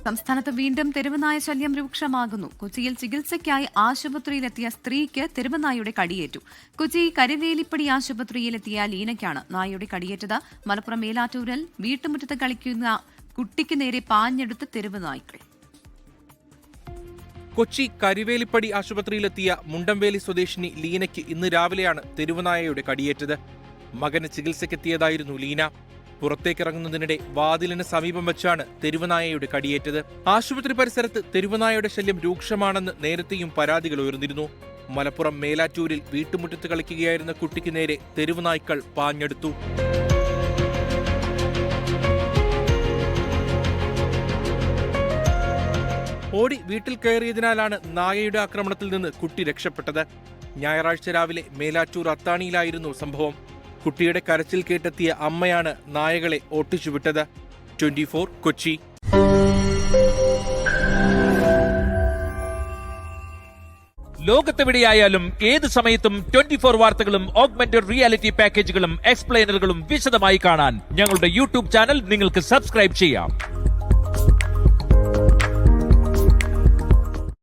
സംസ്ഥാനത്ത് വീണ്ടും തെരുവുനായ ശല്യം രൂക്ഷമാകുന്നു. കൊച്ചിയിൽ ചികിത്സയ്ക്കായി ആശുപത്രിയിലെത്തിയ സ്ത്രീക്ക് തെരുവുനായയുടെ കടിയേറ്റു. കൊച്ചി കരുവേലിപ്പടി ആശുപത്രിയിലെത്തിയ ലീനയ്ക്കാണ് നായയുടെ കടിയേറ്റത്. മലപ്പുറം മേലാറ്റൂരിൽ വീട്ടുമുറ്റത്ത് കളിക്കുന്ന കുട്ടിക്ക് നേരെ പാഞ്ഞെടുത്ത തെരുവുനായ്ക്കൾ. കൊച്ചി കരുവേലിപ്പടി ആശുപത്രിയിലെത്തിയ മുണ്ടംവേലി സ്വദേശിനി ലീനയ്ക്ക് ഇന്ന് രാവിലെയാണ് തെരുവുനായയുടെ കടിയേറ്റത്. മകന് ചികിത്സയ്ക്കെത്തിയതായിരുന്നു ലീന. പുറത്തേക്കിറങ്ങുന്നതിനിടെ വാതിലിന് സമീപം വെച്ചാണ് തെരുവുനായയുടെ കടിയേറ്റത്. ആശുപത്രി പരിസരത്ത് തെരുവുനായയുടെ ശല്യം രൂക്ഷമാണെന്ന് നേരത്തെയും പരാതികൾ ഉയർന്നിരുന്നു. മലപ്പുറം മേലാറ്റൂരിൽ വീട്ടുമുറ്റത്ത് കളിക്കുകയായിരുന്ന കുട്ടിക്ക് നേരെ തെരുവുനായ്ക്കൾ പാഞ്ഞെടുത്തു. ഓടി വീട്ടിൽ കയറിയതിനാലാണ് നായയുടെ ആക്രമണത്തിൽ നിന്ന് കുട്ടി രക്ഷപ്പെട്ടത്. ഞായറാഴ്ച രാവിലെ മേലാറ്റൂർ അത്താണിയിലായിരുന്നു സംഭവം. കുട്ടിയുടെ കരച്ചിൽ കേട്ടെത്തിയ അമ്മയാണ് നായകളെ ഓട്ടിച്ചുവിട്ടത്. 24 കൊച്ചി. ലോകത്തെവിടെയായാലും ഏത് സമയത്തും 24 വാർത്തകളും ഓഗ്മെന്റഡ് റിയാലിറ്റി പാക്കേജുകളും എക്സ്പ്ലെയിനറുകളും വിശദമായി കാണാൻ ഞങ്ങളുടെ യൂട്യൂബ് ചാനൽ നിങ്ങൾക്ക് സബ്സ്ക്രൈബ് ചെയ്യാം.